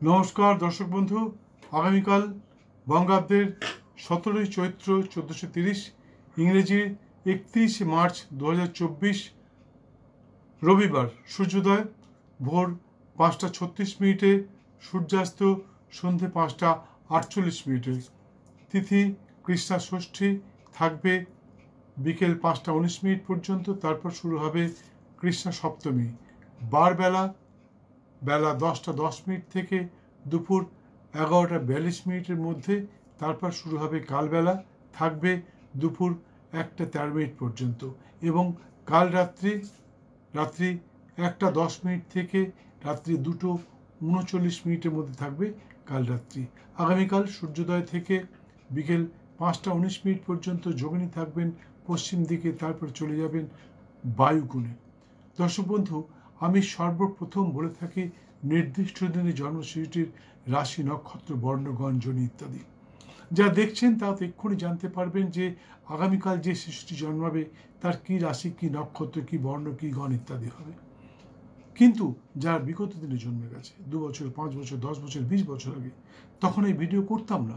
নমস্কার দর্শক বন্ধু, আগামীকাল বঙ্গাব্দের 17ই চৈত্র 1430, ইংরেজির 31শে মার্চ 2024 রবিবার, সূর্যোদয় ভোর 5:36, সূর্যাস্ত সন্ধে 5:48। তিথি কৃষ্ণা ষষ্ঠী, থাকবে বিকেল 5:19 পর্যন্ত, তারপর শুরু হবে কৃষ্ণা সপ্তমী। বার বেলা 10:10 থেকে দুপুর 11:42 মধ্যে, তারপর শুরু হবে কালবেলা, থাকবে দুপুর 1:13 পর্যন্ত, এবং কাল রাত্রি 1:10 থেকে রাত্রি 2:39 মধ্যে থাকবে কাল রাত্রি। আগামীকাল সূর্যোদয় থেকে বিকেল 5:19 পর্যন্ত যোগিনী থাকবেন পশ্চিম দিকে, তারপর চলে যাবেন বায়ুকোণে। দর্শক বন্ধু, আমি সর্বপ্রথম বলে থাকি নির্দিষ্ট দিনে জন্মশিশুটির রাশি, নক্ষত্র, বর্ণ, গণ, যোনি ইত্যাদি যা দেখছেন তা এক্ষুনি জানতে পারবেন যে আগামীকাল যে শিশুটি জন্মাবে তার কি রাশি, কি নক্ষত্র, কি বর্ণ, কি গণ ইত্যাদি হবে। কিন্তু যারা বিগত দিনে জন্মে গেছে 2 বছর, 5 বছর, 10 বছর, 20 বছর আগে, তখন এই ভিডিও করতাম না।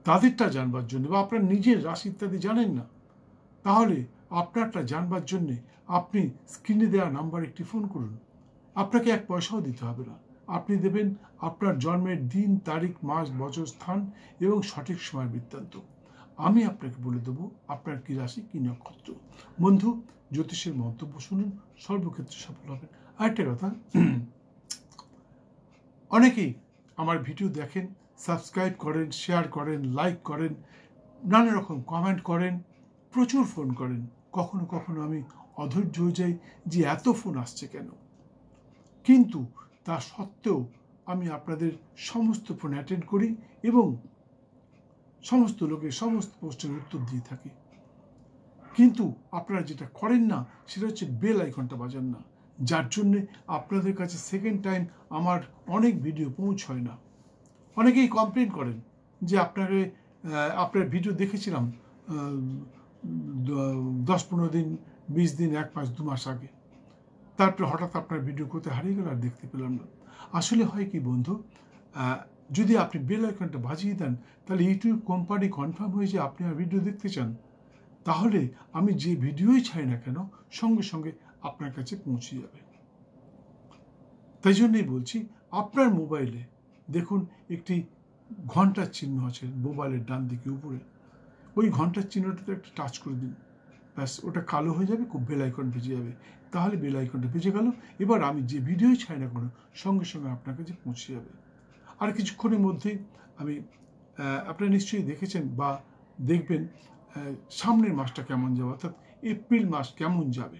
তাদেরটা জানবার জন্য, বা আপনার নিজের রাশি ইত্যাদি জানেন না, তাহলে আপনারটা জানবার জন্যে আপনি স্ক্রিনে দেওয়া নাম্বারে একটি ফোন করুন। আপনাকে 1 পয়সাও দিতে হবে না। আপনি দেবেন আপনার জন্মের দিন, তারিখ, মাস, বছর, স্থান এবং সঠিক সময় বৃত্তান্ত। আমি আপনাকে বলে দেবো আপনার কি রাশি, কি নক্ষত্র। বন্ধু, জ্যোতিষের মন্তব্য শুনুন, সর্বক্ষেত্রে সফল হবেন। আরেকটা কথা, অনেকেই আমার ভিডিও দেখেন, সাবস্ক্রাইব করেন, শেয়ার করেন, লাইক করেন, নানা রকম কমেন্ট করেন, প্রচুর ফোন করেন। কখনো কখনো আমি অধৈর্য হয়ে যাই যে এত ফোন আসছে কেন, কিন্তু তা সত্ত্বেও আমি আপনাদের সমস্ত ফোন অ্যাটেন্ড করি এবং সমস্ত লোকের সমস্ত প্রশ্নের উত্তর দিয়ে থাকি। কিন্তু আপনারা যেটা করেন না সেটা হচ্ছে বেল আইকনটা বাজান না, যার জন্যে আপনাদের কাছে সেকেন্ড টাইম আমার অনেক ভিডিও পৌঁছয় না। অনেকেই কমপ্লেন করেন যে আপনার ভিডিও দেখেছিলাম 10-15 দিন, 20 দিন, 1 মাস, 2 মাস আগে, তারপরে হঠাৎ আপনার ভিডিও কোথায় হারিয়ে গেল আর দেখতে পেলাম না। আসলে হয় কি বন্ধু, যদি আপনি বেল আইকনটা বাজিয়ে দেন তাহলে ইউটিউব কোম্পানি কনফার্ম হয়ে যে আপনি আর ভিডিও দেখতে চান, তাহলে আমি যে ভিডিওই ছাই না কেন সঙ্গে সঙ্গে আপনার কাছে পৌঁছে যাবে। তাই জন্যই বলছি, আপনার মোবাইলে দেখুন একটি ঘন্টার চিহ্ন আছে মোবাইলের ডান দিকে উপরে, ওই ঘন্টার চিহ্নটাতে একটা টাচ করে দিন, ব্যাস ওটা কালো হয়ে যাবে, খুব বেল আইকন ভেজে যাবে। তাহলে বেল আইকনটা ভেজে গেল, এবার আমি যে ভিডিওই ছাই না কোনো সঙ্গে সঙ্গে আপনার কাছে পৌঁছে যাবে। আর কিছুক্ষণের মধ্যেই আমি, আপনারা নিশ্চয়ই দেখেছেন বা দেখবেন সামনের মাসটা কেমন যাবে, অর্থাৎ এপ্রিল মাস কেমন যাবে।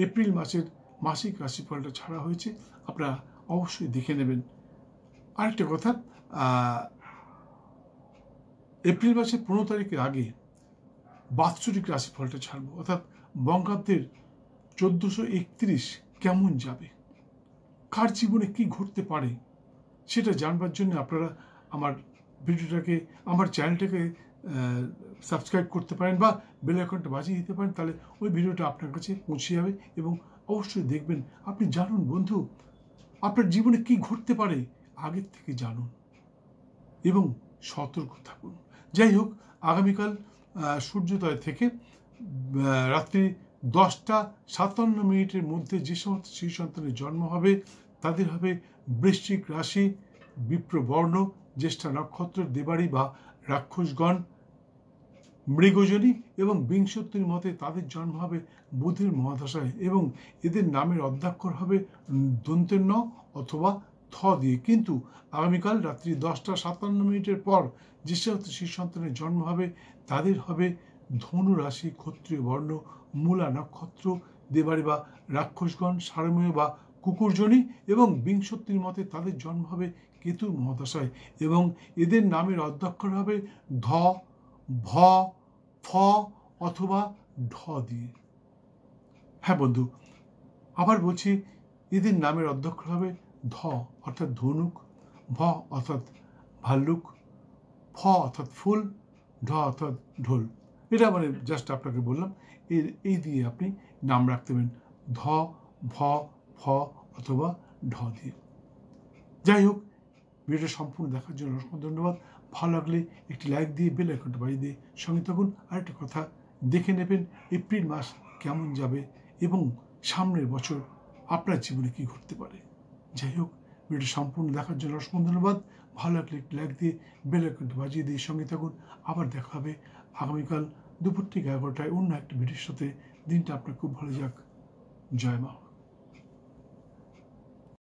এপ্রিল মাসের মাসিক রাশিফলটা ছাড়া হয়েছে, আপনারা অবশ্যই দেখে নেবেন। আরেকটা কথা, এপ্রিল মাসের 15 তারিখের আগে বাৎসরিক রাশিফলটা ছাড়বো, অর্থাৎ বঙ্গাব্দের 1431 কেমন যাবে, কার জীবনে কি ঘটতে পারে সেটা জানবার জন্য আপনারা আমার ভিডিওটাকে, আমার চ্যানেলটাকে সাবস্ক্রাইব করতে পারেন বা বেল আইকনটা বাজিয়ে দিতে পারেন, তাহলে ওই ভিডিওটা আপনার কাছে পৌঁছে যাবে এবং অবশ্যই দেখবেন। আপনি জানুন বন্ধু, আপনার জীবনে কি ঘটতে পারে আগের থেকে জানুন এবং সতর্ক থাকুন। যাই হোক, আগামীকাল সূর্যোদয় থেকে রাত্রি 10:57 মধ্যে যে সমস্ত শিশু সন্তানের জন্ম হবে তাদের হবে বৃশ্চিক রাশি, বিপ্র বর্ণ, জ্যেষ্ঠা নক্ষত্র, দেবাড়ি বা রাক্ষসগণ, মৃগজনী, এবং বিংশতির মতে তাদের জন্ম হবে বুধের মহাদশায়, এবং এদের নামের অদ্যাক্ষর হবে দন্তের ন অথবা থ দিয়ে। কিন্তু আগামীকাল রাত্রি 10:57 পর যে সমস্ত শিশু সন্তানের জন্ম হবে তাদের হবে ধনু রাশি, ক্ষত্রিয় বর্ণ, মূলা নক্ষত্র, দেবাড়ি বা রাক্ষসগণ, সারমেয় বা কুকুরজনী, এবং বিংশতির মতে তাদের জন্ম হবে কেতুর মহাদশায়, এবং এদের নামের অদ্যাক্ষর হবে ধ, ভ, ফ অথবা ঢ দিয়ে। হ্যাঁ বন্ধু, আবার বলছি, এদের নামের অদ্যাক্ষর হবে ধ অর্থাৎ ধনুক, ভ অর্থাৎ ভাল্লুক, ফ অর্থাৎ ফুল, ঢ অর্থাৎ ঢোল। এটা মানে জাস্ট আপনাকে বললাম, এই দিয়ে আপনি নাম রাখতে পারেন, ধ, ভ, ফ অথবা ঢ দিয়ে। যাই হোক, ভিডিওটা সম্পূর্ণ দেখার জন্য অসংখ্য ধন্যবাদ। ভালো লাগলে একটি লাইক দিয়ে বেল আইকনটা বাজিয়ে দিয়ে সঙ্গে থাকুন। আরেকটা কথা, দেখে নেবেন এপ্রিল মাস কেমন যাবে এবং সামনের বছর আপনার জীবনে কী ঘটতে পারে। যাই হোক, ভিডিওটা সম্পূর্ণ দেখার জন্য অসংখ্য ধন্যবাদ। ভালো লাগলে একটি লাইক দিয়ে বেল আইকনটা বাজিয়ে দিয়ে সঙ্গে থাকুন। আবার দেখা হবে আগামীকাল দুপুর থেকে 11টায় অন্য একটা ভিডিওর সাথে। দিনটা আপনার খুব ভালো যাক। জয় মা।